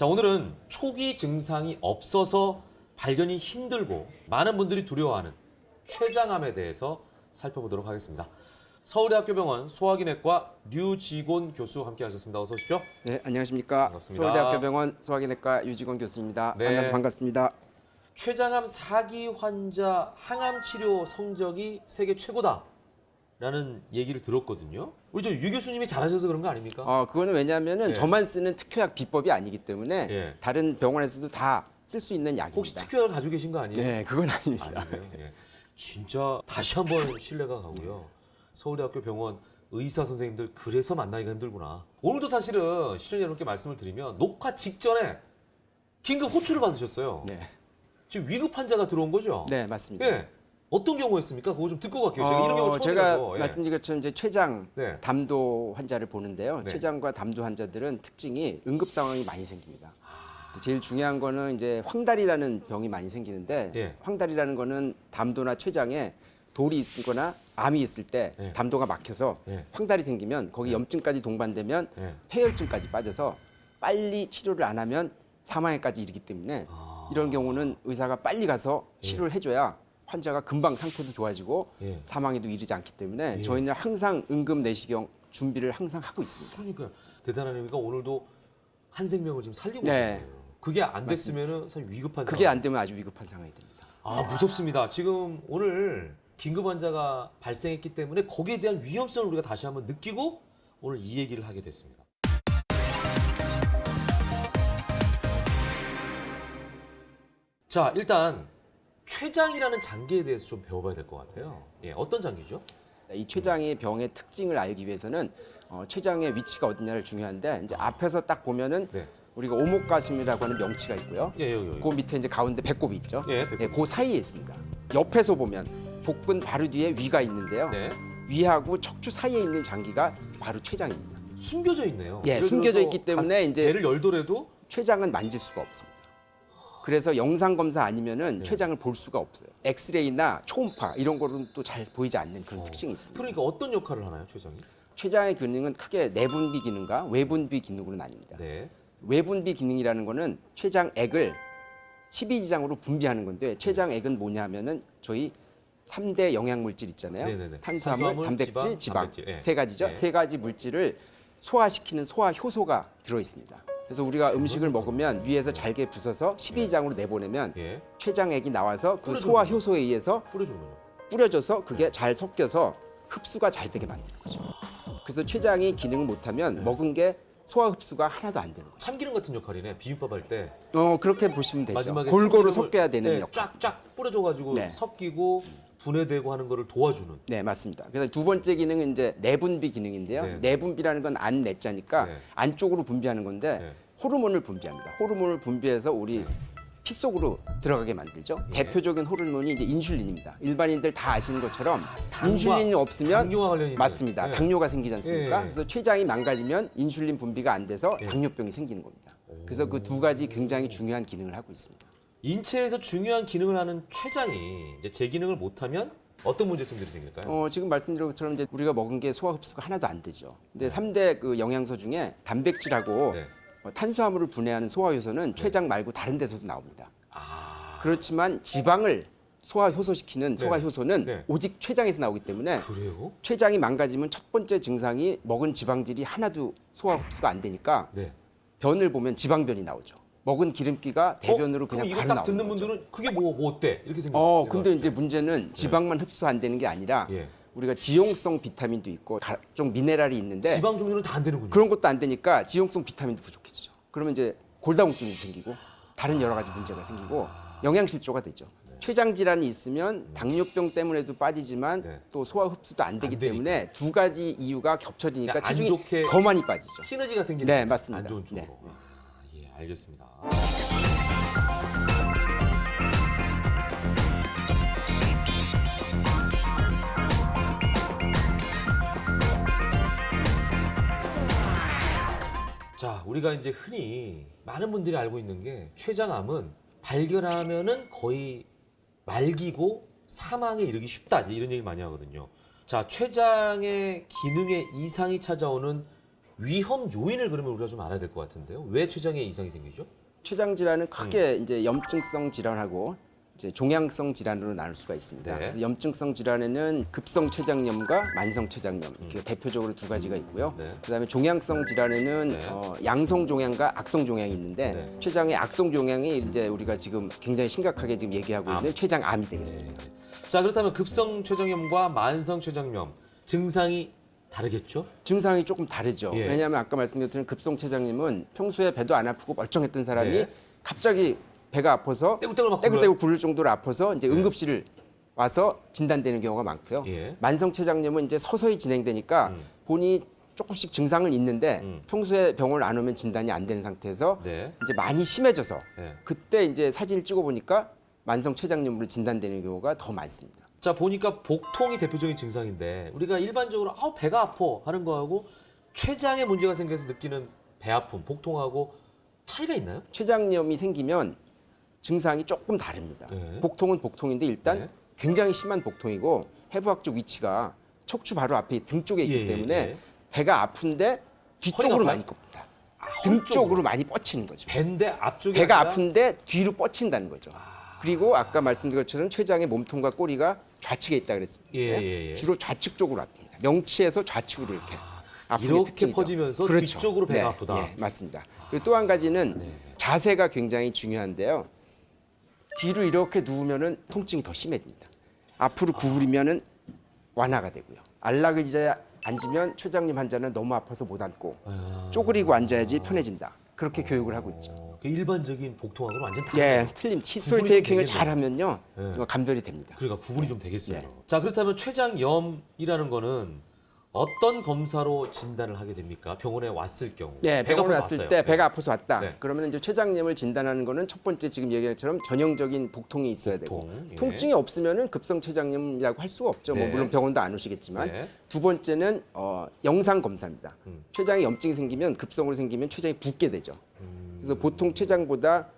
자, 오늘은 초기 증상이 없어서 발견이 힘들고 많은 분들이 두려워하는 췌장암에 대해서 살펴보도록 하겠습니다. 서울대학교병원 소화기내과 류지곤 교수 함께 하셨습니다. 어서 오십시오. 네, 안녕하십니까. 반갑습니다. 서울대학교병원 소화기내과 유지곤 교수입니다. 네. 만나서 반갑습니다. 췌장암 4기 환자 항암 치료 성적이 세계 최고다라는 얘기를 들었거든요. 우리 저 유 교수님이 잘하셔서 그런 거 아닙니까? 그거는 왜냐하면은 네. 저만 쓰는 특효약 비법이 아니기 때문에 예. 다른 병원에서도 다 쓸 수 있는 약입니다. 혹시 특효약을 가지고 계신 거 아니에요? 네, 그건 아닙니다. 아니세요? 예. 진짜 다시 한번 신뢰가 가고요. 서울대학교 병원 의사 선생님들 그래서 만나기가 힘들구나. 오늘도 사실은 시청자 여러분께 말씀을 드리면 녹화 직전에 긴급 호출을 받으셨어요. 네, 지금 위급 환자가 들어온 거죠? 네 맞습니다. 예. 어떤 경우였습니까? 그거 좀 듣고 갈게요. 제가 이런 경우 처음 제가 들어서. 예. 말씀드린 것처럼 이제 췌장 네. 담도 환자를 보는데요. 네. 췌장과 담도 환자들은 특징이 응급 상황이 많이 생깁니다. 아. 제일 중요한 거는 이제 황달이라는 병이 많이 생기는데 예. 황달이라는 거는 담도나 췌장에 돌이 있거나 암이 있을 때 예. 담도가 막혀서 예. 황달이 생기면 거기 염증까지 동반되면 예. 폐혈증까지 빠져서 빨리 치료를 안 하면 사망에까지 이르기 때문에 아. 이런 경우는 의사가 빨리 가서 치료를 해줘야 환자가 금방 상태도 좋아지고 예. 사망에도 이르지 않기 때문에 예. 저희는 항상 응급 내시경 준비를 항상 하고 있습니다. 그러니까 대단한 의미가 오늘도 한 생명을 지금 살리고 네. 있는 거예요. 그게 안 됐으면은 사실 위급한 그게 상황. 안 되면 아주 위급한 상황이 됩니다. 아, 무섭습니다. 지금 오늘 긴급 환자가 발생했기 때문에 거기에 대한 위험성을 우리가 다시 한번 느끼고 오늘 이 얘기를 하게 됐습니다. 자, 일단 췌장이라는 장기에 대해서 좀 배워봐야 될 것 같아요. 예, 어떤 장기죠? 이 췌장의 병의 특징을 알기 위해서는 췌장의 위치가 어디냐를 중요한데 이제 앞에서 딱 보면은 네. 우리가 오목가슴이라고 하는 명치가 있고요. 예, 여기. 그 밑에 이제 가운데 배꼽이 있죠. 예, 배꼽. 네, 그 사이에 있습니다. 옆에서 보면 복근 바로 뒤에 위가 있는데요. 네. 위하고 척추 사이에 있는 장기가 바로 췌장입니다. 숨겨져 있네요. 예, 예를 숨겨져 들어서 있기 때문에 이제 배를 열더라도 췌장은 만질 수가 없습니다. 그래서 영상 검사 아니면은 네. 췌장을 볼 수가 없어요. 엑스레이나 초음파 이런 거는 또 잘 보이지 않는 그런 특징이 있습니다. 그러니까 어떤 역할을 하나요, 췌장이? 췌장의 기능은 크게 내분비 기능과 외분비 기능으로 나뉩니다. 네. 외분비 기능이라는 거는 췌장액을 십이지장으로 분비하는 건데 췌장액은 뭐냐면은 저희 3대 영양물질 있잖아요. 네네네. 탄수화물, 탄수화물, 단백질, 지방. 단백질. 예. 세 가지죠. 예. 세 가지 물질을 소화시키는 소화 효소가 들어 있습니다. 그래서 우리가 음식을 먹으면 위에서 잘게 부숴서 십이지장으로 내보내면 예. 췌장액이 나와서 그 뿌려주는 소화 거죠. 효소에 의해서 뿌려주는군요. 뿌려져서 그게 잘 섞여서 흡수가 잘 되게 만드는 거죠. 그래서 췌장이 기능을 못하면 네. 먹은 게 소화 흡수가 하나도 안 되는 거죠. 참기름 같은 역할이네. 비빔밥 할 때 그렇게 보시면 되죠. 마지막에 골고루 참기름을, 섞여야 되는 네, 역할. 쫙쫙 뿌려줘가지고 네. 섞이고 분해되고 하는 거를 도와주는. 네, 맞습니다. 그래서 두 번째 기능은 이제 내분비 기능인데요. 네. 내분비라는 건 안 내자니까 네. 안쪽으로 분비하는 건데 네. 호르몬을 분비합니다. 호르몬을 분비해서 우리 피 속으로 들어가게 만들죠. 네. 대표적인 호르몬이 이제 인슐린입니다. 일반인들 다 아시는 것처럼 당과- 인슐린이 없으면 당뇨와 관련이 있는. 맞습니다. 네. 당뇨가 생기지 않습니까? 예. 그래서 췌장이 망가지면 인슐린 분비가 안 돼서 예. 당뇨병이 생기는 겁니다. 그래서 그 두 가지 굉장히 중요한 기능을 하고 있습니다. 인체에서 중요한 기능을 하는 췌장이 이제 제 기능을 못하면 어떤 문제점들이 생길까요? 지금 말씀드린 것처럼 이제 우리가 먹은 게 소화 흡수가 하나도 안 되죠. 근데 네. 3대 그 영양소 중에 단백질하고 네. 탄수화물을 분해하는 소화 효소는 췌장 말고 다른 데서도 나옵니다. 아, 그렇지만 지방을 소화 효소시키는 네. 소화 효소는 네. 오직 췌장에서 나오기 때문에 그래요? 췌장이 망가지면 첫 번째 증상이 먹은 지방질이 하나도 소화 흡수가 안 되니까 네. 변을 보면 지방변이 나오죠. 먹은 기름기가 대변으로 그냥 그럼 이거 바로 딱 나오는 듣는 거죠. 분들은 그게 뭐 어때? 이렇게 생겼어요. 근데 이제 문제는 지방만 흡수 안 되는 게 아니라 예. 우리가 지용성 비타민도 있고 각종 미네랄이 있는데 지방 종류는 다 안 되는군요. 그런 것도 안 되니까 지용성 비타민도 부족해지죠. 그러면 이제 골다공증이 생기고 다른 여러 가지 문제가 생기고 영양실조가 되죠. 췌장 질환이 있으면 당뇨병 때문에도 빠지지만 네. 또 소화 흡수도 안 되기 안 되니까. 때문에 두 가지 이유가 겹쳐지니까 그러니까 안 체중이 좋게 더 많이 빠지죠. 시너지가 생기는 네, 거예요. 맞습니다. 안 좋은 쪽으로. 네. 아, 예, 알겠습니다. 자, 우리가 이제 흔히 많은 분들이 알고 있는 게 췌장암은 발견하면은 거의 말기고 사망에 이르기 쉽다. 이제 이런 얘기 많이 하거든요. 자, 췌장의 기능에 이상이 찾아오는 위험 요인을 그러면 우리가 좀 알아야 될 것 같은데요. 왜 췌장에 이상이 생기죠? 췌장 질환은 크게 이제 염증성 질환하고 이제 종양성 질환으로 나눌 수가 있습니다. 네. 그래서 염증성 질환에는 급성 췌장염과 만성 췌장염 이렇게 대표적으로 두 가지가 있고요. 네. 그다음에 종양성 질환에는 네. 양성 종양과 악성 종양이 있는데 네. 췌장의 악성 종양이 이제 우리가 지금 굉장히 심각하게 지금 얘기하고 있는 췌장암이 되겠습니다. 자, 그렇다면 급성 췌장염과 만성 췌장염 증상이 다르겠죠? 증상이 조금 다르죠. 예. 왜냐하면 아까 말씀드린 급성 췌장염은 평소에 배도 안 아프고 멀쩡했던 사람이 네. 갑자기 배가 아파서 떼굴떼굴 막 떼굴떼굴 굴릴 정도로 아파서 이제 응급실을 와서 진단되는 경우가 많고요. 예. 만성 췌장염은 이제 서서히 진행되니까 본인이 조금씩 증상은 있는데 평소에 병원을 안 오면 진단이 안 되는 상태에서 네. 이제 많이 심해져서 네. 그때 이제 사진을 찍어 보니까 만성 췌장염으로 진단되는 경우가 더 많습니다. 자, 보니까 복통이 대표적인 증상인데 우리가 일반적으로 배가 아파 하는 거하고 췌장에 문제가 생겨서 느끼는 배 아픔, 복통하고 차이가 있나요? 췌장염이 생기면 증상이 조금 다릅니다. 네. 복통은 복통인데 일단 네. 굉장히 심한 복통이고 해부학적 위치가 척추 바로 앞에 등 쪽에 있기 예, 때문에 예. 배가 아픈데 뒤쪽으로 허리가 많이 꼽니다. 등 쪽으로 많이 뻗치는 거죠. 배인데 앞쪽이 배가 아니라 아픈데 뒤로 뻗친다는 거죠. 그리고 아까 말씀드린 것처럼 췌장의 몸통과 꼬리가 좌측에 있다 그랬는데 예. 주로 좌측 쪽으로 아픕니다. 명치에서 좌측으로 이렇게 아픈 게 이렇게 특징이죠. 퍼지면서 그렇죠. 뒤쪽으로 배가 네, 아프다. 예, 맞습니다. 그리고 또 한 가지는 자세가 굉장히 중요한데요. 뒤로 이렇게 누우면은 통증이 더 심해집니다. 앞으로 구부리면은 완화가 되고요. 안락을 이제 앉으면 췌장염 환자는 너무 아파서 못 앉고 쪼그리고 앉아야지 편해진다. 그렇게 교육을 하고 있죠. 그 일반적인 복통하고는 완전 예, 다르네요. 틀림. 히스토리 구분이 좀 테이킹을 되겠네요. 잘하면요, 네. 이거 감별이 됩니다. 그러니까 구분이 좀 되겠어요. 예. 자, 그렇다면 췌장염이라는 거는 어떤 검사로 진단을 하게 됩니까? 병원에 왔을 경우. 네, 배가 병원에 아파서 왔을 왔어요. 때 네. 배가 아파서 왔다. 네. 그러면 이제 췌장염을 진단하는 거는 첫 번째 지금 얘기한 것처럼 전형적인 복통이 있어야 복통, 되고 예. 통증이 없으면은 급성 췌장염이라고 할 수가 없죠. 네. 뭐 물론 병원도 안 오시겠지만 네. 두 번째는 영상 검사입니다. 췌장에 염증이 생기면 급성으로 생기면 췌장이 붓게 되죠. 그래서 보통 췌장보다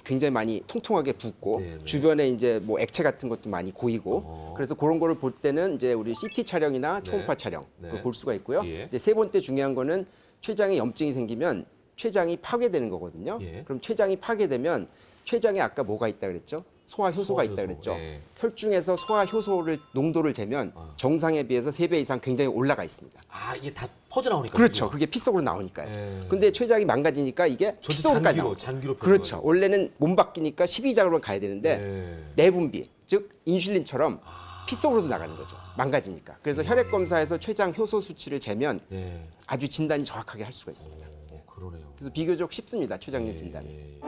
굉장히 많이 통통하게 붓고 네, 네. 주변에 이제 뭐 액체 같은 것도 많이 고이고 그래서 그런 거를 볼 때는 이제 우리 CT 촬영이나 초음파 촬영 네. 그걸 볼 수가 있고요. 예. 이제 세 번째 중요한 거는 췌장에 염증이 생기면 췌장이 파괴되는 거거든요. 예. 그럼 췌장이 파괴되면 췌장에 아까 뭐가 있다 그랬죠? 소화 효소가 있다 그랬죠. 예. 혈중에서 소화 효소를 농도를 재면 정상에 비해서 3배 이상 굉장히 올라가 있습니다. 아, 이게 다 퍼져나오니까. 그렇죠. 그죠? 그게 피 속으로 나오니까요. 예. 근데 췌장이 망가지니까 이게 피 저도 속으로까지 잔기로, 나오죠. 잔기로 그렇죠. 표현해요. 원래는 몸 바뀌니까 12장으로 가야 되는데 예. 내분비, 즉 인슐린처럼 피 속으로도 나가는 거죠. 망가지니까. 그래서 혈액 검사에서 췌장 효소 수치를 재면 예. 아주 진단이 정확하게 할 수가 있습니다. 그러네요. 그래서 비교적 쉽습니다. 췌장염 진단이. 예.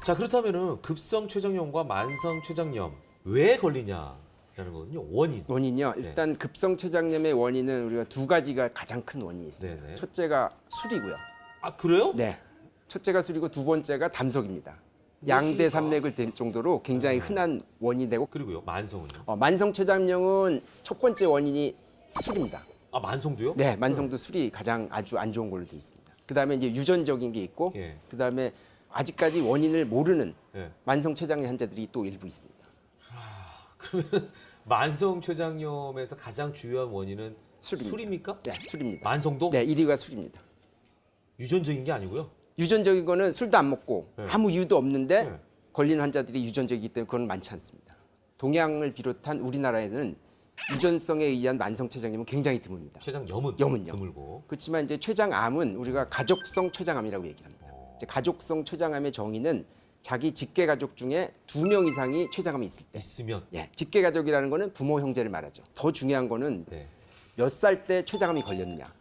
자, 그렇다면은 급성 췌장염과 만성 췌장염 왜 걸리냐라는 거거든요. 원인. 원인이요. 일단 급성 췌장염의 원인은 우리가 두 가지가 가장 큰 원인이 있습니다. 네네. 첫째가 술이고요. 아, 그래요? 네. 첫째가 술이고 두 번째가 담석입니다. 양대 산맥을 댈 정도로 굉장히 흔한 원인이 되고 그리고요. 만성은요? 만성 췌장염은 첫 번째 원인이 술입니다. 아, 만성도요? 네, 만성도 술이 가장 아주 안 좋은 걸로 돼 있습니다. 그다음에 이제 유전적인 게 있고 예. 그다음에 아직까지 원인을 모르는 예. 만성 췌장염 환자들이 또 일부 있습니다. 그러면 만성 췌장염에서 가장 주요한 원인은 술입니다. 술입니까? 네, 술입니다. 만성도? 네, 1위가 술입니다. 유전적인 게 아니고요. 유전적인 거는 술도 안 먹고 네. 아무 이유도 없는데 네. 걸리는 환자들이 유전적이기 때문에 그건 많지 않습니다. 동양을 비롯한 우리나라에는 유전성에 의한 만성 췌장염은 굉장히 드뭅니다. 췌장염은요? 염은요. 드물고. 그렇지만 이제 췌장암은 우리가 가족성 췌장암이라고 얘기합니다. 이제 가족성 췌장암의 정의는 자기 직계 가족 중에 2명 이상이 췌장암이 있을 때. 있으면 예, 직계 가족이라는 거는 부모 형제를 말하죠. 더 중요한 거는 네. 몇 살 때 췌장암이 걸렸느냐.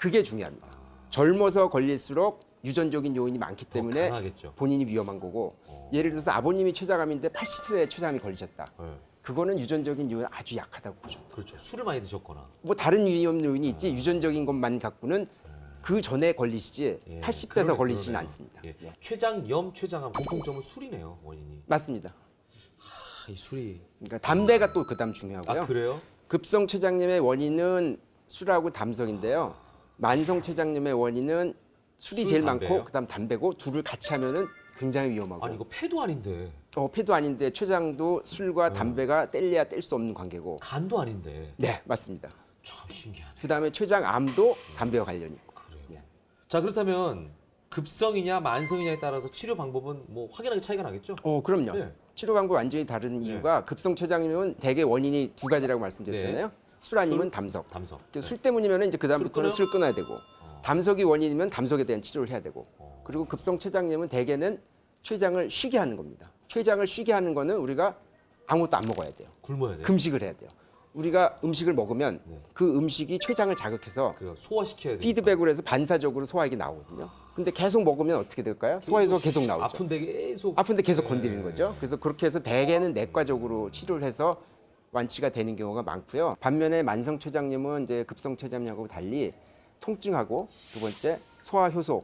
그게 중요합니다. 젊어서 걸릴수록 유전적인 요인이 많기 더 때문에 강하겠죠. 본인이 위험한 거고 예를 들어서 아버님이 췌장암인데 80세에 췌장암이 걸리셨다. 네. 그거는 유전적인 요인 아주 약하다고 보죠. 그렇죠. 술을 많이 드셨거나. 뭐 다른 위험 요인이 있지 유전적인 것만 갖고는 그 전에 걸리시지 예, 80대에서 그러네, 걸리시진 그러네요. 않습니다. 예. 예. 췌장염, 췌장암 공통점은 술이네요, 원인이. 맞습니다. 아, 이 술이. 그러니까 담배가 또 그다음 중요하고요. 아, 그래요? 급성 췌장염의 원인은 술하고 담석인데요. 만성 췌장염의 원인은 술이 술, 제일 담배요? 많고 그다음 담배고 둘을 같이 하면은 굉장히 위험하고. 아니 이거 폐도 아닌데 폐도 아닌데 췌장도 술과 담배가 뗄래야 뗄 수 없는 관계고. 간도 아닌데 네, 맞습니다. 참 신기하네. 그다음에 췌장암도 담배와 관련이 있고. 그래요. 예. 자 그렇다면 급성이냐 만성이냐에 따라서 치료 방법은 뭐 확연하게 차이가 나겠죠? 그럼요. 네. 치료 방법 완전히 다른 이유가 급성 췌장염은 대개 원인이 두 가지라고 말씀드렸잖아요. 술 아니면 술, 담석. 담석. 그래서 술 때문이면 이제 그다음부터는 끊어요? 술 끊어야 되고, 담석이 원인이면 담석에 대한 치료를 해야 되고, 그리고 급성 췌장염은 대개는 췌장을 쉬게 하는 겁니다. 췌장을 쉬게 하는 거는 우리가 아무것도 안 먹어야 돼요. 굶어야 돼요. 금식을 해야 돼요. 우리가 음식을 먹으면 네. 그 음식이 췌장을 자극해서 그 소화시켜야 돼요. 피드백으로 해서 반사적으로 소화액이 나오거든요. 근데 계속 먹으면 어떻게 될까요? 소화해서 계속 나오죠. 아픈데 계속 아픈데 계속 네. 건드리는 거죠. 그래서 그렇게 해서 대개는 내과적으로 치료를 해서 완치가 되는 경우가 많고요. 반면에 만성 췌장염은 이제 급성 췌장염하고 달리 통증하고 두 번째 소화 효소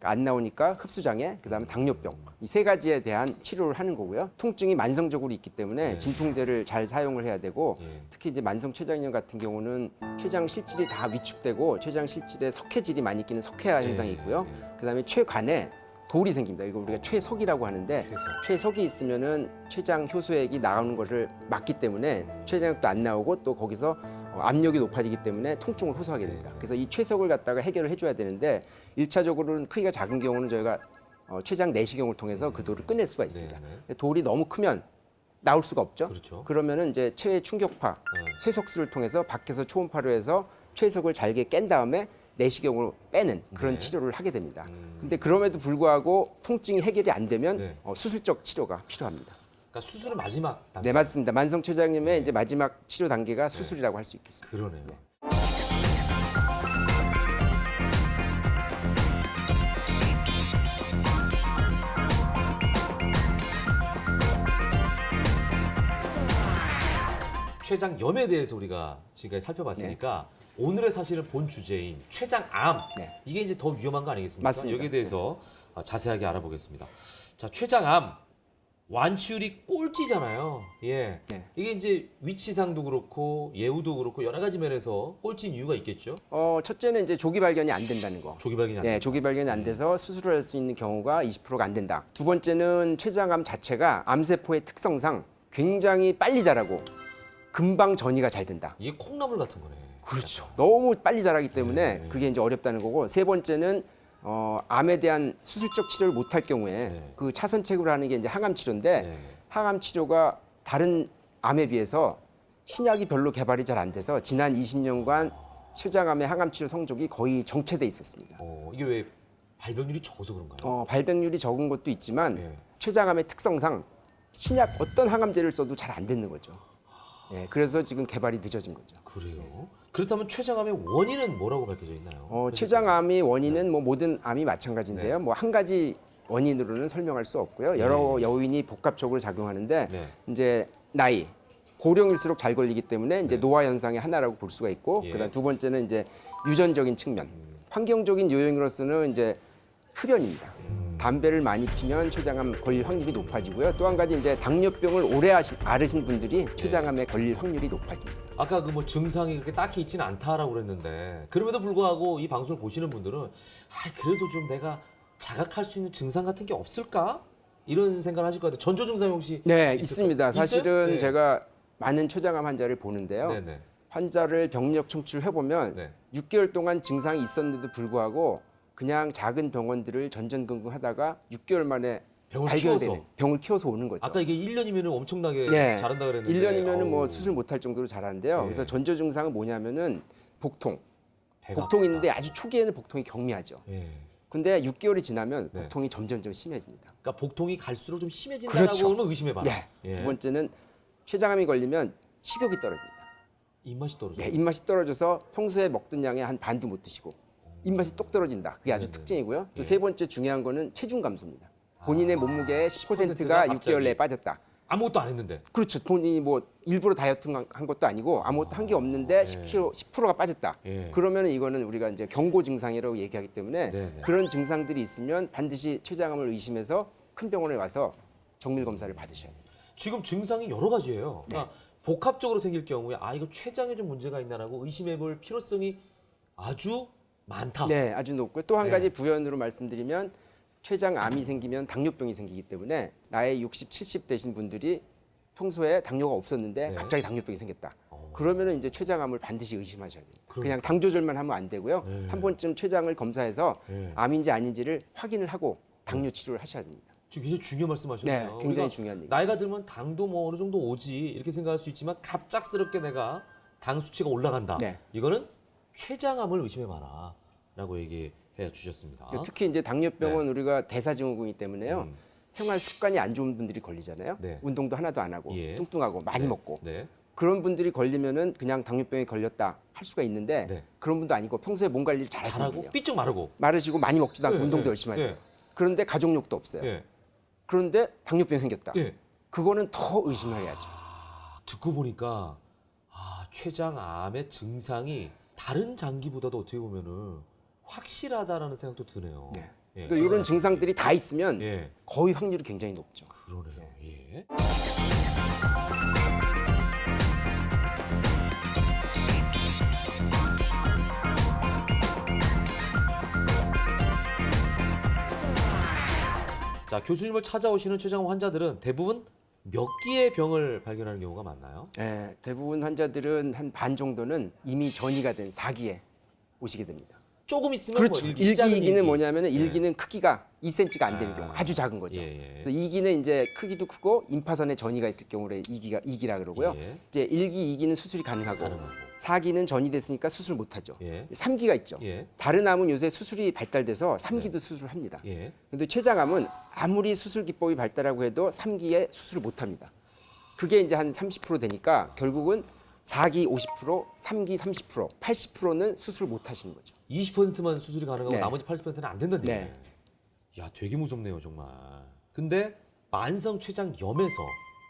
안 나오니까 흡수 장애, 그다음에 당뇨병 이 세 가지에 대한 치료를 하는 거고요. 통증이 만성적으로 있기 때문에 네. 진통제를 잘 사용을 해야 되고 예. 특히 이제 만성 췌장염 같은 경우는 췌장 실질이 다 위축되고 췌장 실질에 석회질이 많이 끼는 석회화 현상이 있고요. 그다음에 췌관에 돌이 생깁니다. 이거 우리가 췌석이라고 하는데 최석. 췌석이 있으면은 췌장 효소액이 나오는 것을 막기 때문에 췌장액도 안 나오고 또 거기서 압력이 높아지기 때문에 통증을 호소하게 됩니다. 그래서 이 췌석을 갖다가 해결을 해줘야 되는데 1차적으로는 크기가 작은 경우는 저희가 췌장 내시경을 통해서 그 돌을 꺼낼 수가 있습니다. 네. 돌이 너무 크면 나올 수가 없죠. 그렇죠. 그러면은 이제 체외 충격파, 쇠석술을 통해서 밖에서 초음파로 해서 췌석을 잘게 깬 다음에 내시경으로 빼는 그런 네. 치료를 하게 됩니다. 근데 그럼에도 불구하고 통증이 해결이 안 되면 네. 수술적 치료가 필요합니다. 그러니까 수술은 마지막 단계. 네, 맞습니다. 만성 췌장염의 이제 마지막 치료 단계가 수술이라고 할 수 있겠습니다. 그러네요. 췌장염에 대해서 우리가 지금까지 살펴봤으니까 오늘의 사실은 본 주제인 췌장암 네. 이게 이제 더 위험한 거 아니겠습니까? 맞습니다. 여기에 대해서 자세하게 알아보겠습니다. 자, 췌장암 완치율이 꼴찌잖아요. 예. 네. 이게 이제 위치상도 그렇고 예후도 그렇고 여러 가지 면에서 꼴찌인 이유가 있겠죠. 첫째는 이제 조기 발견이 안 된다는 거. 조기 발견이 안 네, 돼요. 조기 발견이 안 돼서 수술을 할 수 있는 경우가 20%가 안 된다. 두 번째는 췌장암 자체가 암세포의 특성상 굉장히 빨리 자라고 금방 전이가 잘 된다. 이게 콩나물 같은 거네. 그렇죠. 너무 빨리 자라기 때문에 네. 그게 이제 어렵다는 거고 세 번째는 암에 대한 수술적 치료를 못 할 경우에 네. 그 차선책으로 하는 게 이제 항암 치료인데 네. 항암 치료가 다른 암에 비해서 신약이 별로 개발이 잘 안 돼서 지난 20년간 췌장암의 항암 치료 성적이 거의 정체돼 있었습니다. 이게 왜 발병률이 적어서 그런가요? 발병률이 적은 것도 있지만 네. 췌장암의 특성상 신약 어떤 항암제를 써도 잘 안 되는 거죠. 그래서 지금 개발이 늦어진 거죠. 그래요? 그렇다면 췌장암의 원인은 뭐라고 밝혀져 있나요? 췌장암의 원인은 뭐 모든 암이 마찬가지인데요. 뭐 한 가지 원인으로는 설명할 수 없고요. 여러 요인이 복합적으로 작용하는데 네. 이제 나이, 고령일수록 잘 걸리기 때문에 이제 노화 현상의 하나라고 볼 수가 있고, 예. 그다음 두 번째는 이제 유전적인 측면, 환경적인 요인으로서는 이제 흡연입니다. 담배를 많이 피면 췌장암 걸릴 확률이 높아지고요. 또 한 가지 이제 당뇨병을 오래 앓으신 분들이 췌장암에 걸릴 확률이 높아집니다. 아까 그 뭐 증상이 그렇게 딱히 있지는 않다라고 그랬는데 그럼에도 불구하고 이 방송을 보시는 분들은 그래도 좀 내가 자각할 수 있는 증상 같은 게 없을까? 이런 생각을 하실 것 같아요. 전조 증상이 혹시 네, 있을까요? 있습니다. 있어요? 사실은 네. 제가 많은 췌장암 환자를 보는데요. 네네. 환자를 병력 청취를 해보면 네. 6개월 동안 증상이 있었는데도 불구하고 그냥 작은 병원들을 전전긍긍하다가 6개월 만에 병을 발견되는 키워서. 병을 키워서 오는 거죠. 아까 이게 1년이면 엄청나게 네. 잘한다 그랬는데 1년이면은 뭐 아우, 수술 못할 정도로 잘하는데요. 네. 그래서 전조 증상은 뭐냐면은 복통. 배가 복통이 있는데 아프다. 아주 초기에는 복통이 경미하죠. 예. 근데 6개월이 지나면 네. 복통이 점점점 심해집니다. 그러니까 복통이 갈수록 좀 심해진다라고는 그렇죠. 의심해봐. 네. 예. 두 번째는 췌장암이 걸리면 식욕이 떨어집니다. 입맛이 떨어져. 네, 입맛이 떨어져서 평소에 먹던 양의 한 반도 못 드시고 입맛이 똑 떨어진다. 그게 아주 네네. 특징이고요. 또 예. 세 번째 중요한 거는 체중 감소입니다. 본인의 몸무게의 10%가 10%가 6개월 내에 빠졌다. 아무것도 안 했는데. 그렇죠. 본인이 뭐 일부러 다이어트 한 것도 아니고 아무것도 한 게 없는데 10%가 빠졌다. 예. 그러면 이거는 우리가 이제 경고 증상이라고 얘기하기 때문에 네네. 그런 증상들이 있으면 반드시 췌장암을 의심해서 큰 병원에 와서 정밀 검사를 받으셔야 돼요. 지금 증상이 여러 가지예요. 그러니까 복합적으로 생길 경우에 이거 췌장에 좀 문제가 있나라고 의심해볼 필요성이 아주 많다. 네, 아주 높고요. 또 한 네. 가지 부연으로 말씀드리면 췌장암이 생기면 당뇨병이 생기기 때문에 나이 60, 70 되신 분들이 평소에 당뇨가 없었는데 네. 갑자기 당뇨병이 생겼다. 그러면은 이제 췌장암을 반드시 의심하셔야 됩니다. 그러니까. 그냥 당 조절만 하면 안 되고요. 네. 한 번쯤 췌장을 검사해서 네. 암인지 아닌지를 확인을 하고 당뇨 치료를 하셔야 됩니다. 지금 굉장히 중요한 말씀하셨네요. 네, 굉장히 우리가 중요한 얘기. 나이가 들면 당도 뭐 어느 정도 오지 이렇게 생각할 수 있지만 갑작스럽게 내가 당 수치가 올라간다. 네. 이거는 췌장암을 의심해봐라라고 얘기해 주셨습니다. 특히 이제 당뇨병은 우리가 대사증후군이기 때문에요. 음. 생활 습관이 안 좋은 분들이 걸리잖아요. 네. 운동도 하나도 안 하고 예. 뚱뚱하고 많이 네. 먹고 네. 그런 분들이 걸리면은 그냥 당뇨병에 걸렸다 할 수가 있는데 네. 그런 분도 아니고 평소에 몸 관리를 잘 하시는 잘하고 분이에요. 삐쩍 마르고. 마르시고 많이 먹지도 않고 예, 운동도 예, 열심히 하세요. 예. 그런데 가족력도 없어요. 예. 그런데 당뇨병이 생겼다. 예. 그거는 더 의심을 해야죠. 듣고 보니까 췌장암의 증상이 다른 장기보다도 어떻게 보면은 확실하다라는 생각도 드네요. 네. 예, 그러니까 이런 증상들이 다 있으면 예. 거의 확률이 굉장히 높죠. 그러네요. 예. 자, 교수님을 찾아오시는 췌장암 환자들은 대부분 몇 기의 병을 발견하는 경우가 많나요? 예, 대부분 환자들은 한 반 정도는 이미 전이가 된 4기에 오시게 됩니다. 조금 있으면 그렇죠. 뭐 일기, 작은 1기는 일기. 뭐냐면 예. 1기는 크기가 2cm가 안 되는 아. 경우 아주 작은 거죠. 예, 예. 2기는 이제 크기도 크고 임파선에 전이가 있을 경우를 2기라 그러고요. 예. 이제 1기, 2기는 수술이 가능하고 가능하고. 4기는 전이 됐으니까 수술 못 하죠. 예. 3기가 있죠. 예. 다른 암은 요새 수술이 발달돼서 3기도 수술합니다. 예. 근데 췌장암은 아무리 수술 기법이 발달하고 해도 3기에 수술을 못 합니다. 그게 이제 한 30% 되니까 결국은 4기 50%, 3기 30%, 80%는 수술 못 하시는 거죠. 20%만 수술이 가능하고 네. 나머지 80%는 안 된다는 네. 얘기예요. 야, 되게 무섭네요, 정말. 근데 만성 췌장염에서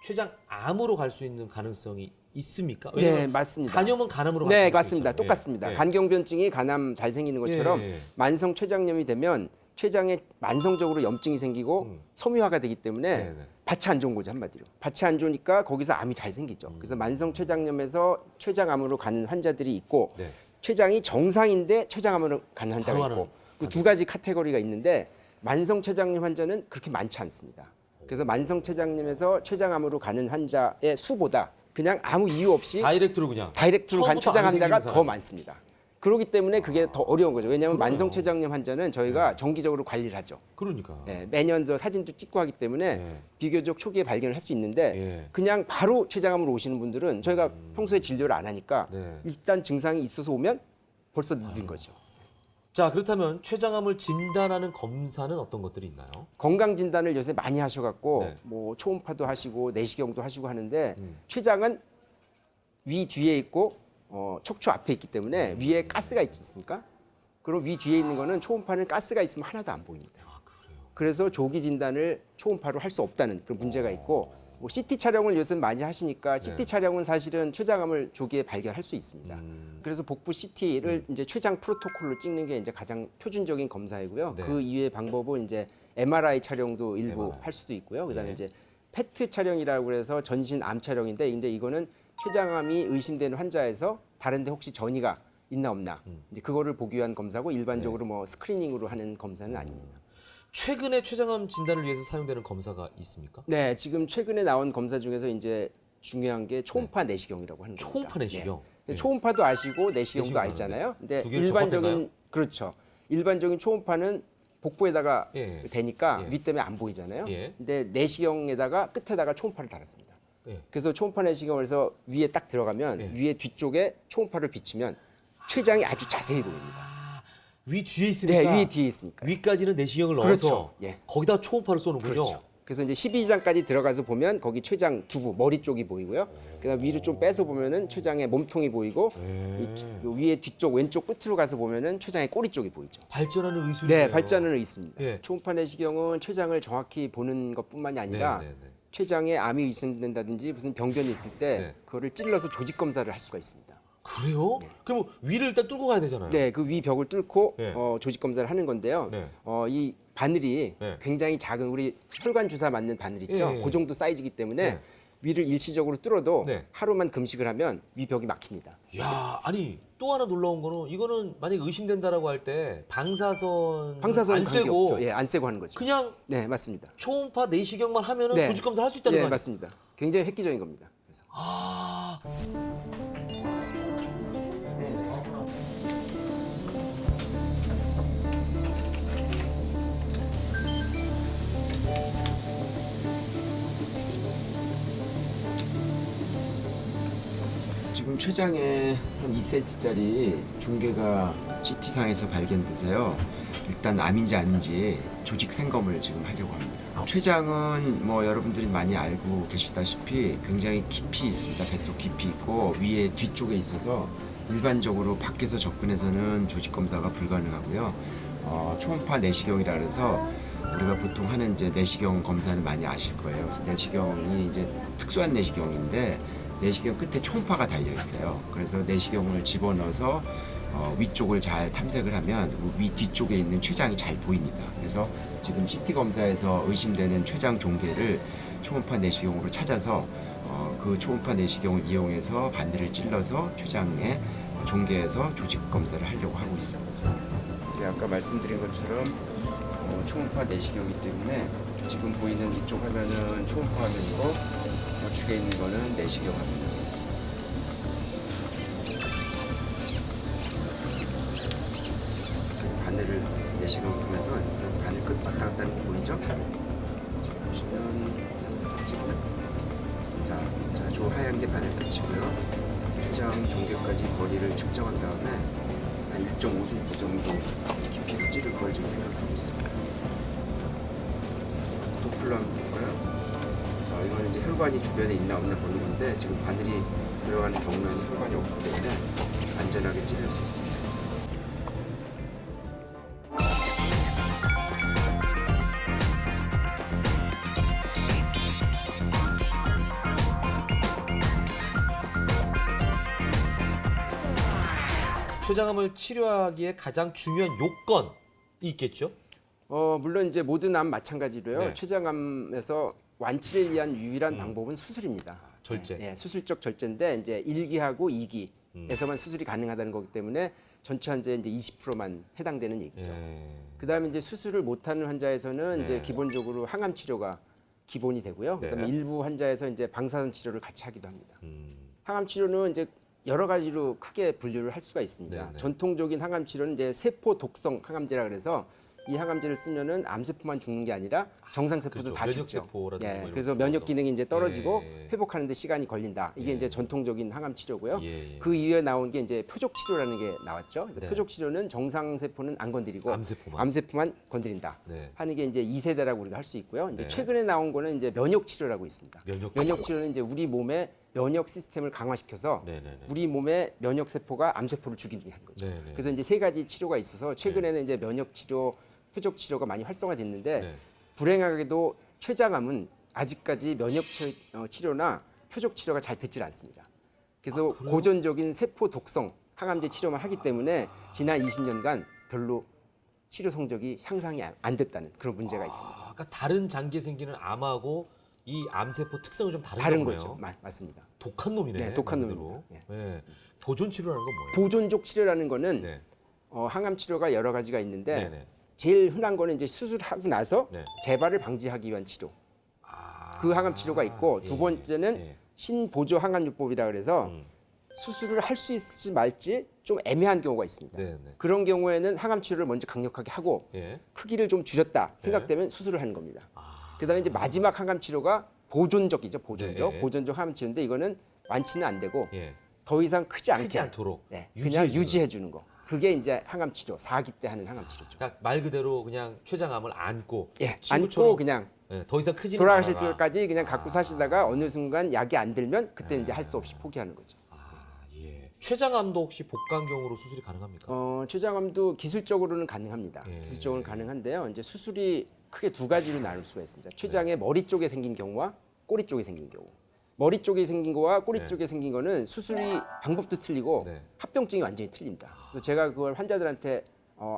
췌장암으로 갈 수 있는 가능성이 있습니까? 네, 왜냐면 맞습니다. 간염은 간암으로 네, 갈수 맞습니다. 있잖아요. 똑같습니다. 예. 간경변증이 간암 잘 생기는 것처럼 예, 예. 만성 췌장염이 되면 췌장에 만성적으로 염증이 생기고 섬유화가 되기 때문에 네, 네. 밭이 안 좋은 거죠, 한마디로. 밭이 안 좋으니까 거기서 암이 잘 생기죠. 그래서 만성 췌장염에서 췌장암으로 가는 환자들이 있고 네. 췌장이 정상인데 췌장암으로 가는 환자가 바로 있고 가는 그 두 가지 카테고리가 있는데 만성 췌장염 환자는 그렇게 많지 않습니다. 그래서 만성 췌장염에서 췌장암으로 가는 환자의 수보다 그냥 아무 이유 없이 다이렉트로 그냥 다이렉트로 간 처음부터 췌장 암이 생기는 환자가 더 사람이. 많습니다. 그렇기 때문에 그게 더 어려운 거죠. 왜냐하면 그러네요. 만성 췌장염 환자는 저희가 정기적으로 관리를 하죠. 그러니까. 예, 매년 저 사진도 찍고 하기 때문에 네. 비교적 초기에 발견을 할 수 있는데 예. 그냥 바로 췌장암으로 오시는 분들은 저희가 평소에 진료를 안 하니까 네. 일단 증상이 있어서 오면 벌써 늦은 거죠. 자, 그렇다면 췌장암을 진단하는 검사는 어떤 것들이 있나요? 건강 진단을 요새 많이 하셔갖고 네. 뭐 초음파도 하시고 내시경도 하시고 하는데 췌장은 위 뒤에 있고 척추 앞에 있기 때문에 위에 가스가 있지 않습니까? 그럼 위 뒤에 있는 거는 초음파는 가스가 있으면 하나도 안 보입니다. 아, 그래요. 그래서 조기 진단을 초음파로 할 수 없다는 그런 문제가 있고 뭐 CT 촬영을 요새 많이 하시니까 CT 네. 촬영은 사실은 췌장암을 조기에 발견할 수 있습니다. 그래서 복부 CT를 이제 췌장 프로토콜로 찍는 게 이제 가장 표준적인 검사이고요. 네. 그 이외의 방법은 이제 MRI 촬영도 일부 MRI. 할 수도 있고요. 그다음에 네. 이제 페트 촬영이라고 해서 전신 암 촬영인데 이제 이거는 췌장암이 의심되는 환자에서 다른데 혹시 전이가 있나 없나 이제 그거를 보기 위한 검사고 일반적으로 뭐 스크리닝으로 하는 검사는 아닙니다. 최근에 췌장암 진단을 위해서 사용되는 검사가 있습니까? 네, 지금 최근에 나온 검사 중에서 이제 중요한 게 초음파 내시경이라고 하는 겁니다. 초음파 내시경. 네. 네. 초음파도 아시고 내시경도 내시경도 아시잖아요. 근데 두 개를 일반적인 접합했나요? 그렇죠. 일반적인 초음파는 복부에다가 예. 대니까 예. 위 때문에 안 보이잖아요. 예. 근데 내시경에다가 끝에다가 초음파를 달았습니다. 예. 그래서 초음파 내시경을 해서 위에 딱 들어가면 예. 위에 뒤쪽에 초음파를 비치면 췌장이 아주 자세히 보입니다. 위 뒤에 네, 있으니까 위 뒤에 있으니까. 위까지는 내시경을 넣어서 그렇죠. 예. 거기다 초음파를 쏘는군요. 그렇죠. 그래서 이제 12지장까지 들어가서 보면 거기 췌장 두부 머리 쪽이 보이고요. 그다음 위로 좀 빼서 보면은 췌장의 몸통이 보이고 위에 뒤쪽 왼쪽 끝으로 가서 보면은 췌장의 꼬리 쪽이 보이죠. 발전하는 의술이에요. 네, 발전은 있습니다. 예. 초음파 내시경은 췌장을 정확히 보는 것뿐만이 아니라 네, 네, 네. 췌장에 암이 의심된다든지 무슨 병변이 있을 때 네. 그거를 찔러서 조직 검사를 할 수가 있습니다. 그래요? 그럼 위를 일단 뚫고 가야 되잖아요. 네, 그 위 벽을 뚫고 네. 조직 검사를 하는 건데요. 네. 이 바늘이 네. 굉장히 작은 우리 혈관 주사 맞는 바늘 있죠. 예, 예. 그 정도 사이즈이기 때문에 네. 위를 일시적으로 뚫어도 네. 하루만 금식을 하면 위벽이 막힙니다. 야, 아니 또 하나 놀라운 거는 이거는 만약 의심된다라고 할 때 방사선 방사선 안 관계 쐬고 없죠. 예, 안 쐬고 하는 거죠. 그냥 네, 맞습니다. 초음파 내시경만 하면은 네. 조직 검사를 할 수 있다는 예, 거 아니에요? 맞습니다. 굉장히 획기적인 겁니다. 그래서. 아, 지금 췌장에 한 2cm짜리 중계가 CT상에서 발견돼서요. 일단 암인지 아닌지 조직 생검을 지금 하려고 합니다. 췌장은 뭐 여러분들이 많이 알고 계시다시피 굉장히 깊이 있습니다. 뱃속 깊이 있고 위에 뒤쪽에 있어서 일반적으로 밖에서 접근해서는 조직 검사가 불가능하고요. 초음파 내시경이라 그래서 우리가 보통 하는 이제 내시경 검사는 많이 아실 거예요. 그래서 내시경이 이제 특수한 내시경인데 내시경 끝에 초음파가 달려 있어요. 그래서 내시경을 집어넣어서 위쪽을 잘 탐색을 하면 위 뒤쪽에 있는 췌장이 잘 보입니다. 그래서 지금 CT 검사에서 의심되는 췌장 종괴를 초음파 내시경으로 찾아서 그 초음파 내시경을 이용해서 바늘을 찔러서 췌장에 종괴해서 조직 검사를 하려고 하고 있습니다. 아까 말씀드린 것처럼 초음파 내시경이기 때문에 지금 보이는 이쪽 화면은 초음파 화면이고 우측에 있는 거는 내시경 화면이겠습니다. 바늘을 내시경을 통해서 바늘 끝 왔다 갔다 하는 거 보이죠? 보시면 저 하얀 게 바늘 끝이고요. 췌장 종괴까지 거리를 측정한 다음에 한 1.5cm 정도 깊이로 찌를 걸 지금 생각하고 있습니다. 도플러 한번 볼까요? 이거는 이제 혈관이 주변에 있나 없나 보는 건데 지금 바늘이 들어가는 경우에는 혈관이 없기 때문에 안전하게 찌를 수 있습니다. 췌장암을 치료하기에 가장 중요한 요건이 있겠죠? 물론 이제 모든 암 마찬가지로요. 네. 췌장암에서 완치를 위한 유일한 방법은 수술입니다. 절제. 네, 수술적 절제인데 이제 1기하고 2기에서만 수술이 가능하다는 거기 때문에 전체 환자의 이제 20%만 해당되는 얘기죠. 그다음에 이제 수술을 못하는 환자에서는 네. 이제 기본적으로 항암 치료가 기본이 되고요. 네. 그다음에 일부 환자에서 이제 방사선 치료를 같이 하기도 합니다. 항암 치료는 이제 여러 가지로 크게 분류를 할 수가 있습니다. 네, 네. 전통적인 항암 치료는 이제 세포 독성 항암제라 그래서 이 항암제를 쓰면은 암세포만 죽는 게 아니라 정상세포도 그렇죠. 다 죽죠. 면역세포라든지 뭐 이런 그래서 거 면역 죽어서. 기능이 이제 떨어지고 예. 회복하는 데 시간이 걸린다. 이게 예. 이제 전통적인 항암 치료고요. 예, 예. 그 이후에 나온 게 이제 표적 치료라는 게 나왔죠. 그래서 네. 표적 치료는 정상세포는 안 건드리고 암세포만. 건드린다. 네. 하는 게 이제 2세대라고 우리가 할 수 있고요. 이제 네. 최근에 나온 거는 이제 면역 치료라고 있습니다. 면역 치료는 이제 우리 몸의 면역 시스템을 강화시켜서 네네네. 우리 몸의 면역 세포가 암 세포를 죽이게 하는 거죠. 네네. 그래서 이제 세 가지 치료가 있어서 최근에는 이제 면역 치료, 표적 치료가 많이 활성화됐는데 네. 불행하게도 췌장암은 아직까지 면역 치료나 표적 치료가 잘 듣질 않습니다. 그래서 고전적인 세포 독성 항암제 치료만 하기 때문에 지난 20년간 별로 치료 성적이 향상이 안 됐다는 그런 문제가 있습니다. 그러니까 다른 장기에 생기는 암하고 이 암세포 특성이 좀 다른 다른 거네요. 거죠. 맞습니다. 독한 놈이네. 네, 독한 말 놈입니다. 그대로. 네. 보존 치료라는 건 뭐예요? 보존적 치료라는 거는 네. 항암 치료가 여러 가지가 있는데 네네. 제일 흔한 거는 이제 수술하고 나서 네. 재발을 방지하기 위한 치료. 아, 그 항암 치료가 있고 두 예, 번째는 예. 신보조 항암요법이라 그래서 수술을 할 수 있을지 말지 좀 애매한 경우가 있습니다. 네네. 그런 경우에는 항암 치료를 먼저 강력하게 하고 예. 크기를 좀 줄였다 생각되면 수술을 하는 겁니다. 아. 그다음에 이제 마지막 항암 치료가 보존적이죠. 보존적. 네. 보존적 항암 치료인데 이거는 완치는 안 되고 예. 더 이상 크지 않게 크지 않도록 네, 유지해 그냥 주는. 유지해 주는 거. 그게 이제 항암 치료, 4기 때 하는 항암 치료죠. 그러니까 말 그대로 그냥 췌장암을 안고 예, 친구처럼 안고 그냥 예, 더 이상 크지는 돌아가실 말아라. 때까지 그냥 갖고 사시다가 어느 순간 약이 안 들면 그때 이제 할 수 없이 포기하는 거죠. 아, 예. 췌장암도 혹시 복강경으로 수술이 가능합니까? 췌장암도 기술적으로는 가능합니다. 예. 기술적으로는 가능한데요. 이제 수술이 크게 두 가지로 나눌 수가 있습니다. 췌장의 머리 쪽에 생긴 경우와 꼬리 쪽에 생긴 경우. 머리 쪽에 생긴 거와 꼬리 네. 쪽에 생긴 거는 수술이 방법도 틀리고 네. 합병증이 완전히 틀립니다. 그래서 제가 그걸 환자들한테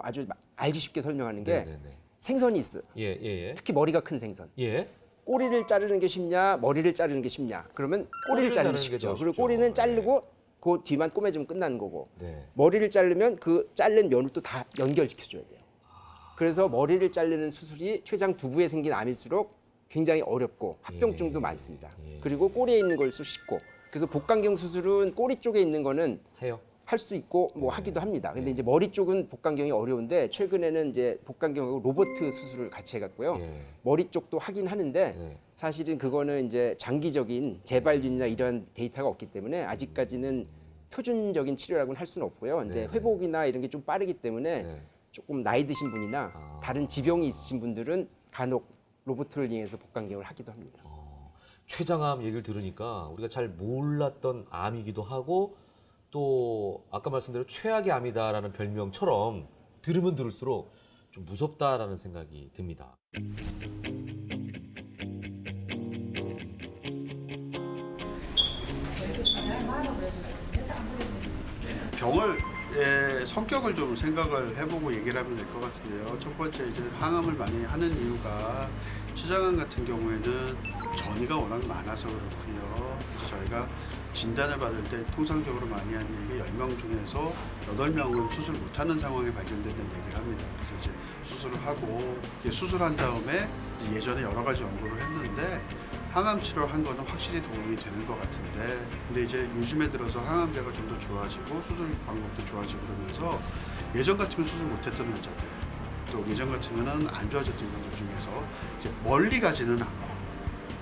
아주 알기 쉽게 설명하는 게 네네네. 생선이 있어요. 예, 예, 예. 특히 머리가 큰 생선. 예. 꼬리를 자르는 게 쉽냐, 머리를 자르는 게 쉽냐? 그러면 꼬리를 자르는 게 자르는 게 쉽죠. 더 그리고 쉽죠. 꼬리는 네. 자르고 그 뒤만 꼬매주면 끝나는 거고. 네. 머리를 자르면 그 자른 면을 또 다 연결시켜줘야 돼요. 그래서 머리를 자르는 수술이 췌장 두부에 생긴 암일수록 굉장히 어렵고 합병증도 많습니다. 그리고 꼬리에 있는 걸 쑤시고. 그래서 복강경 수술은 꼬리 쪽에 있는 거는 해요. 할 수 있고 뭐 하기도 합니다. 근데 이제 머리 쪽은 복강경이 어려운데 최근에는 이제 복강경하고 로봇 수술을 같이 해갖고요. 머리 쪽도 하긴 하는데 사실은 그거는 이제 장기적인 재발률이나 이런 데이터가 없기 때문에 아직까지는 표준적인 치료라고는 할 수는 없고요. 근데 회복이나 이런 게 좀 빠르기 때문에 조금 나이 드신 분이나 다른 지병이 있으신 분들은 간혹 로봇을 이용해서 복강경을 하기도 합니다. 췌장암 얘기를 들으니까 우리가 잘 몰랐던 암이기도 하고 또 아까 말씀대로 최악의 암이다라는 별명처럼 들으면 들을수록 좀 무섭다라는 생각이 듭니다. 병을 성격을 좀 생각을 해보고 얘기를 하면 될 것 같은데요. 첫 번째 이제 항암을 많이 하는 이유가 췌장암 같은 경우에는 전이가 워낙 많아서 그렇고요. 그래서 저희가 진단을 받을 때 통상적으로 많이 하는 얘기가 10명 중에서 8명은 수술 못하는 상황에 발견된다는 얘기를 합니다. 그래서 이제 수술을 하고 수술한 다음에 이제 예전에 여러 가지 연구를 했는데 항암 치료를 한 거는 확실히 도움이 되는 것 같은데 근데 이제 요즘에 들어서 항암제가 좀 더 좋아지고 수술 방법도 좋아지고 그러면서 예전 같으면 수술 못했던 환자들 또 예전 같으면은 안 좋아졌던 분들 중에서 이제 멀리 가지는 않고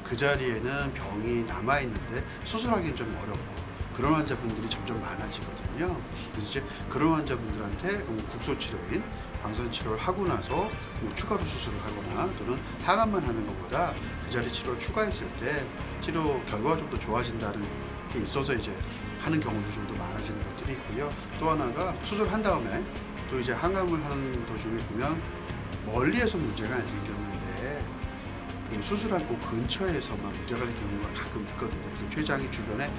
그 자리에는 병이 남아 있는데 수술하기는 좀 어렵고 그런 환자분들이 점점 많아지거든요. 그래서 이제 그런 환자분들한테 국소 치료인 방사선 치료를 하고 나서 뭐 추가로 수술을 하거나 또는 항암만 하는 것보다 그 자리 치료를 추가했을 때 치료 결과가 좀 더 좋아진다는 게 있어서 이제 하는 경우도 좀 더 많아지는 것들이 있고요. 또 하나가 수술한 다음에 또 이제 항암을 하는 도중에 보면 멀리에서 문제가 안 생겼는데 그 수술한 그 근처에서만 문제가 생기는 경우가 가끔 있거든요. 췌장이 주변에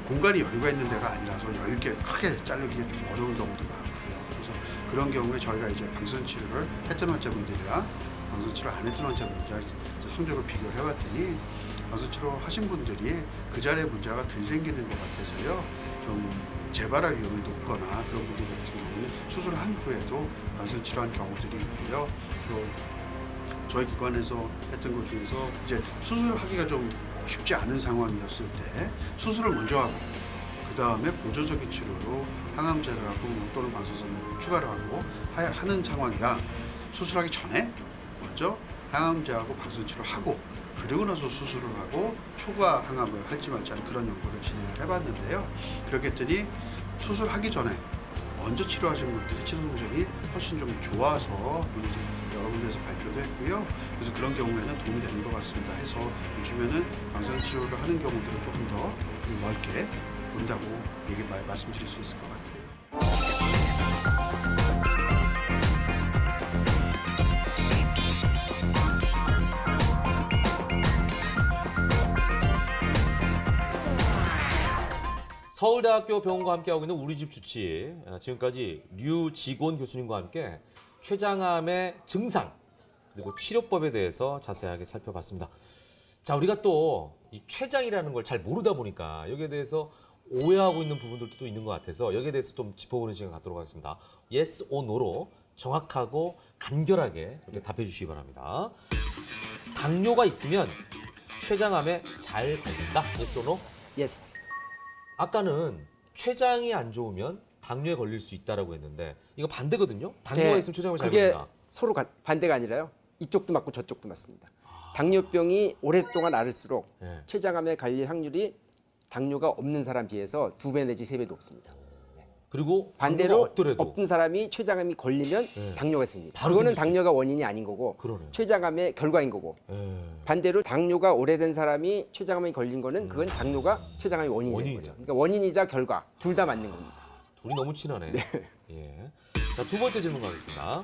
공간이 여유가 있는 데가 아니라서 여유 있게 크게 자르기가 좀 어려운 경우도 많고요. 그래서 그런 경우에 저희가 이제 방사선 치료를 했던 환자분들이랑 방사선 치료 안 했던 환자분들이랑 성적으로 비교를 해봤더니 방사선 치료 하신 분들이 그 자리에 문제가 덜 생기는 것 같아서요. 좀 재발할 위험이 높거나 그런 분들 같은 경우는 수술한 후에도 방사선 치료한 경우들이 있고요. 또 저희 기관에서 했던 것 중에서 이제 수술하기가 좀 쉽지 않은 상황이었을 때 수술을 먼저 하고 그 다음에 보조적인 치료로 항암제를 하고 또는 방사선 추가를 하고 하는 상황이라 수술하기 전에 먼저 항암제하고 방사선 치료를 하고 그리고 나서 수술을 하고 추가 항암을 할지 말지 하는 그런 연구를 진행을 해봤는데요. 그렇게 했더니 수술하기 전에 먼저 치료하신 분들이 치료 성적이 훨씬 좀 좋아서 이제 여러 군데에서 발표도 했고요. 그래서 그런 경우에는 도움이 되는 것 같습니다. 해서 요즘에는 방사선 치료를 하는 경우들을 조금 더 넓게 본다고 말씀드릴 수 있을 것 같아요. 서울대학교 병원과 함께하고 있는 우리 집 주치 지금까지 류지곤 교수님과 함께 췌장암의 증상 그리고 치료법에 대해서 자세하게 살펴봤습니다. 자, 우리가 또 이 췌장이라는 걸 잘 모르다 보니까 여기에 대해서 오해하고 있는 부분들도 또 있는 것 같아서 여기에 대해서 좀 짚어보는 시간 갖도록 하겠습니다. Yes or No로 정확하고 간결하게 이렇게 답해 주시기 바랍니다. 당뇨가 있으면 췌장암에 잘 걸린다. Yes or No? 예스. 아까는 췌장이 안 좋으면 당뇨에 걸릴 수 있다라고 했는데 이거 반대거든요. 당뇨가 네, 있으면 췌장을 잘 그게 걸린다. 서로 반대가 아니라요. 이쪽도 맞고 저쪽도 맞습니다. 당뇨병이 오랫동안 앓을수록 네. 췌장암에 걸릴 확률이 당뇨가 없는 사람 비해서 2배 내지 3배 높습니다. 그리고 반대로 당뇨가 없더라도 없던 사람이 췌장암이 걸리면 네. 당뇨가 생깁니다. 바로 그거는 생길 수 당뇨가 원인이 아닌 거고 그러네요. 췌장암의 결과인 거고 예. 반대로 당뇨가 오래된 사람이 췌장암에 걸린 거는 그건 당뇨가 췌장암의 원인이 되는 원인이죠. 거죠. 그러니까 원인이자 결과 둘 다 맞는 겁니다. 둘이 너무 친하네. 예. 자, 두 번째 질문 가겠습니다.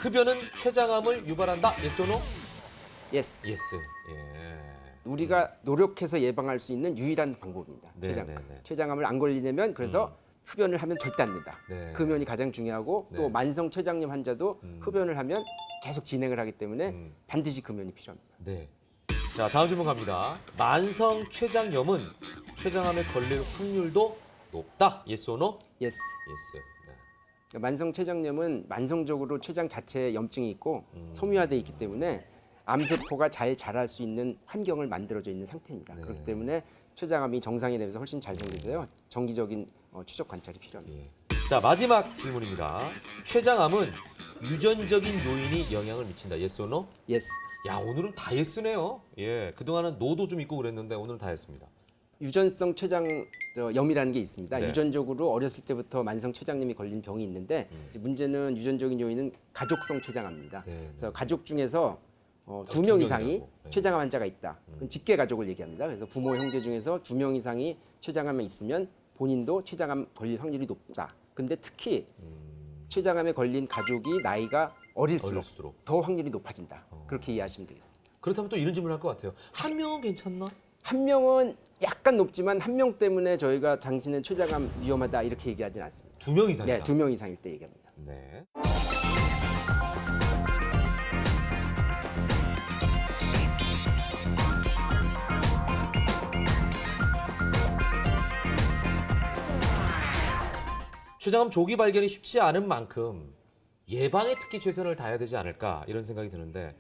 흡연은 췌장암을 유발한다. Yes or No? 예스. Yes. 예. 우리가 노력해서 예방할 수 있는 유일한 방법입니다. 네, 췌장. 네, 네. 췌장암을 안 걸리려면 그래서 흡연을 하면 절대 안 된다. 네. 그 면이 가장 중요하고 네. 또 만성 췌장염 환자도 흡연을 하면 계속 진행을 하기 때문에 음. 반드시 그 면이 필요합니다. 네. 자, 다음 질문 갑니다. 만성 췌장염은 췌장암에 걸릴 확률도 높다. Yes or no? 예스. Yes. 네. 만성 췌장염은 만성적으로 췌장 자체에 염증이 있고 섬유화되어 있기 때문에 암세포가 잘 자랄 수 있는 환경을 만들어져 있는 상태입니다. 네. 그렇기 때문에 췌장암이 정상에 대해서 훨씬 잘 생겨서요. 정기적인 추적 관찰이 필요합니다. 예. 자, 마지막 질문입니다. 췌장암은 유전적인 요인이 영향을 미친다. Yes or no? 예스. 야, 오늘은 다 예스네요. 예, 그동안은 노도 좀 있고 그랬는데 오늘은 다 했습니다. 유전성 췌장염이라는 게 있습니다. 네. 유전적으로 어렸을 때부터 만성 췌장염이 걸린 병이 있는데 문제는 유전적인 요인은 가족성 췌장암입니다. 네, 그래서 가족 중에서 두 2명 이상이 명이라고. 네. 췌장암 환자가 있다. 그럼 직계 가족을 얘기합니다. 그래서 부모 형제 중에서 2명 이상이 췌장암에 있으면 본인도 췌장암 걸릴 확률이 높다. 근데 특히 췌장암에 걸린 가족이 나이가 어릴수록 어릴수록. 더 확률이 높아진다. 그렇게 이해하시면 되겠습니다. 그렇다면 또 이런 질문을 할 것 같아요. 한 명은 괜찮나? 한 명은 약간 높지만 한 명 때문에 저희가 당신은 췌장암 위험하다 이렇게 얘기하진 않습니다. 2명 이상이다. 네, 2명 이상일 때 얘기합니다. 네. 췌장암 조기 발견이 쉽지 않은 만큼 예방에 특히 최선을 다해야 되지 않을까 이런 생각이 드는데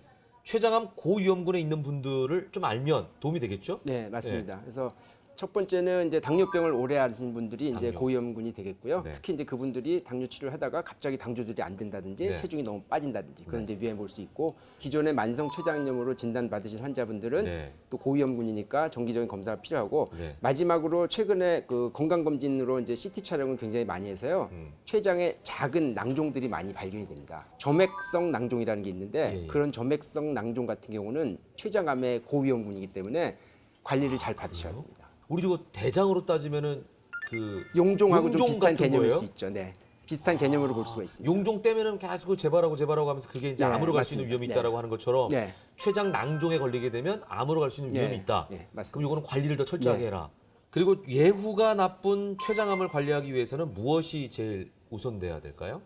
췌장암 고위험군에 있는 분들을 좀 알면 도움이 되겠죠? 네, 맞습니다. 그래서 첫 번째는 이제 당뇨병을 오래 앓으신 분들이 이제 당뇨. 고위험군이 되겠고요. 네. 특히 이제 그분들이 당뇨 치료를 하다가 갑자기 당 조절이 안 된다든지 네. 체중이 너무 빠진다든지 그런 이제 위험을 볼 수 있고 기존에 만성 췌장염으로 진단 받으신 환자분들은 네. 또 고위험군이니까 정기적인 검사가 필요하고 네. 마지막으로 최근에 그 건강 검진으로 이제 CT 촬영을 굉장히 많이 해서요. 췌장에 작은 낭종들이 많이 발견이 됩니다. 점액성 낭종이라는 게 있는데 예, 예. 그런 점액성 낭종 같은 경우는 췌장암의 고위험군이기 때문에 관리를 잘 받으셔야 됩니다. 우리 저거 대장으로 따지면은 그 용종하고 좀 용종 비슷한 같은 개념일 거예요? 수 있죠. 네, 비슷한 개념으로 볼 수가 있습니다. 용종 떼면은 계속 재발하고 하면서 그게 이제 네, 암으로 갈 수 있는 맞습니다. 위험이 네. 있다라고 하는 것처럼 네. 췌장 낭종에 걸리게 되면 암으로 갈 수 있는 위험이 네, 있다. 네, 맞습니다. 그럼 이거는 관리를 더 철저하게 네. 해라. 그리고 예후가 나쁜 췌장암을 관리하기 위해서는 무엇이 제일 우선돼야 될까요?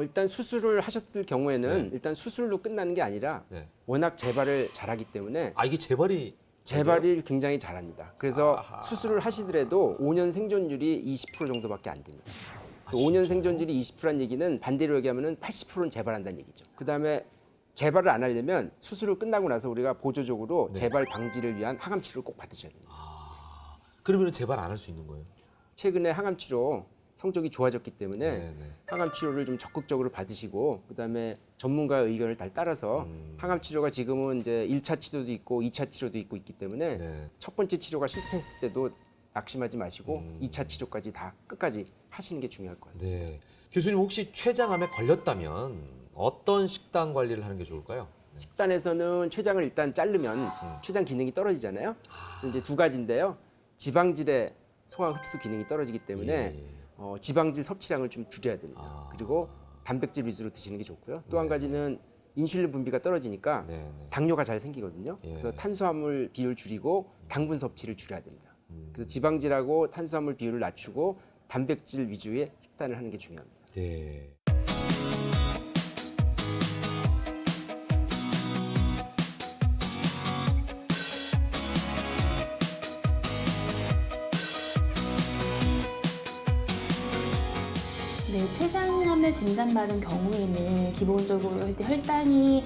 일단 수술을 하셨을 경우에는 네. 일단 수술로 끝나는 게 아니라 네. 워낙 재발을 잘하기 때문에 아, 이게 재발이 재발을 굉장히 잘합니다. 그래서 아하. 수술을 하시더라도 5년 생존율이 20% 정도밖에 안 됩니다. 그래서 5년 진짜요? 생존율이 20%란 얘기는 반대로 얘기하면 80%는 재발한다는 얘기죠. 그다음에 재발을 안 하려면 수술을 끝나고 나서 우리가 보조적으로 네. 재발 방지를 위한 항암 치료를 꼭 받으셔야 됩니다. 그러면 재발 안 할 수 있는 거예요? 최근에 항암 치료 성적이 좋아졌기 때문에 네. 항암 치료를 좀 적극적으로 받으시고 그다음에 전문가의 의견을 잘 따라서 항암 치료가 지금은 이제 1차 치료도 있고 2차 치료도 있기 때문에 네. 첫 번째 치료가 실패했을 때도 낙심하지 마시고 2차 치료까지 다 끝까지 하시는 게 중요할 것 같습니다. 네. 교수님 혹시 췌장암에 걸렸다면 어떤 식단 관리를 하는 게 좋을까요? 식단에서는 췌장을 일단 자르면 췌장 기능이 떨어지잖아요. 그래서 이제 두 가지인데요. 지방질의 소화 흡수 기능이 떨어지기 때문에 예. 지방질 섭취량을 좀 줄여야 됩니다. 아. 그리고 단백질 위주로 드시는 게 좋고요. 또 한 가지는 인슐린 분비가 떨어지니까 네, 네. 당뇨가 잘 생기거든요. 예. 그래서 탄수화물 비율 줄이고 당분 섭취를 줄여야 됩니다. 그래서 지방질하고 탄수화물 비율을 낮추고 단백질 위주의 식단을 하는 게 중요합니다. 네. 네, 췌장암을 진단받은 경우에는 기본적으로 혈당이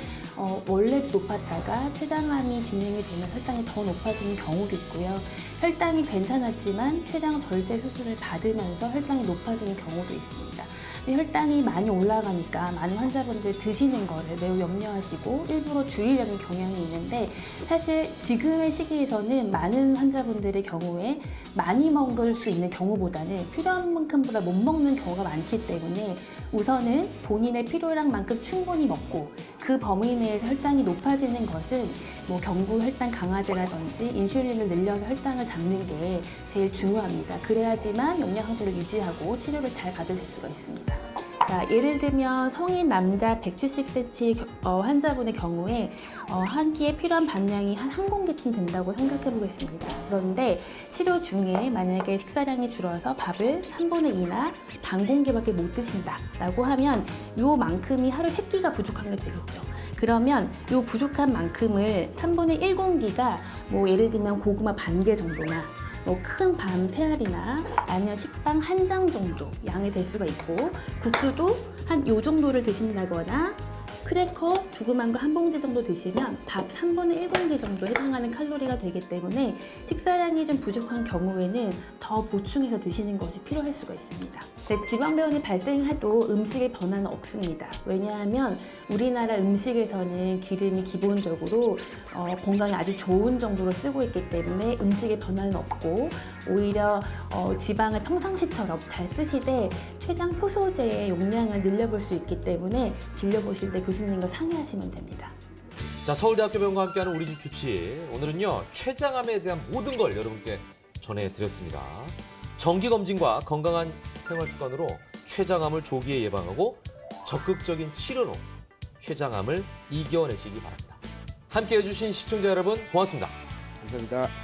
원래 높았다가 췌장암이 진행이 되면 혈당이 더 높아지는 경우도 있고요. 혈당이 괜찮았지만 췌장 절제 수술을 받으면서 혈당이 높아지는 경우도 있습니다. 혈당이 많이 올라가니까 많은 환자분들 드시는 거를 매우 염려하시고 일부러 줄이려는 경향이 있는데 사실 지금의 시기에서는 많은 환자분들의 경우에 많이 먹을 수 있는 경우보다는 필요한 만큼보다 못 먹는 경우가 많기 때문에 우선은 본인의 필요량만큼 충분히 먹고 그 범위 내에서 혈당이 높아지는 것은 뭐 경구 혈당 강화제라든지 인슐린을 늘려서 혈당을 잡는 게 제일 중요합니다. 그래야지만 영양소를 유지하고 치료를 잘 받으실 수가 있습니다. 자, 예를 들면 성인 남자 170cm 환자분의 경우에 한 끼에 필요한 반량이 한 공기쯤 된다고 생각해 보겠습니다. 그런데 치료 중에 만약에 식사량이 줄어서 밥을 3분의 2나 반 공기밖에 못 드신다라고 하면 요만큼이 하루 3끼가 부족한 게 되겠죠. 그러면 요 부족한 만큼을 3분의 1공기가 뭐 예를 들면 고구마 반 개 정도나 뭐 큰 밤 3알이나 아니면 식빵 한 장 정도 양이 될 수가 있고, 국수도 한 요 정도를 드신다거나 크래커 조그만 거 한 봉지 정도 드시면 밥 3분의 1공기 정도 해당하는 칼로리가 되기 때문에 식사량이 좀 부족한 경우에는 더 보충해서 드시는 것이 필요할 수가 있습니다. 지방배원이 발생해도 음식의 변화는 없습니다. 왜냐하면 우리나라 음식에서는 기름이 기본적으로 건강에 아주 좋은 정도로 쓰고 있기 때문에 음식의 변화는 없고, 오히려 지방을 평상시처럼 잘 쓰시되 췌장 효소제의 용량을 늘려볼 수 있기 때문에 진료보실 때 교수님과 상의하시면 됩니다. 자, 서울대학교병원과 함께하는 우리 집 주치. 오늘은요, 췌장암에 대한 모든 걸 여러분께 전해드렸습니다. 정기검진과 건강한 생활습관으로 췌장암을 조기에 예방하고 적극적인 치료로 췌장암을 이겨내시기 바랍니다. 함께해 주신 시청자 여러분 고맙습니다. 감사합니다.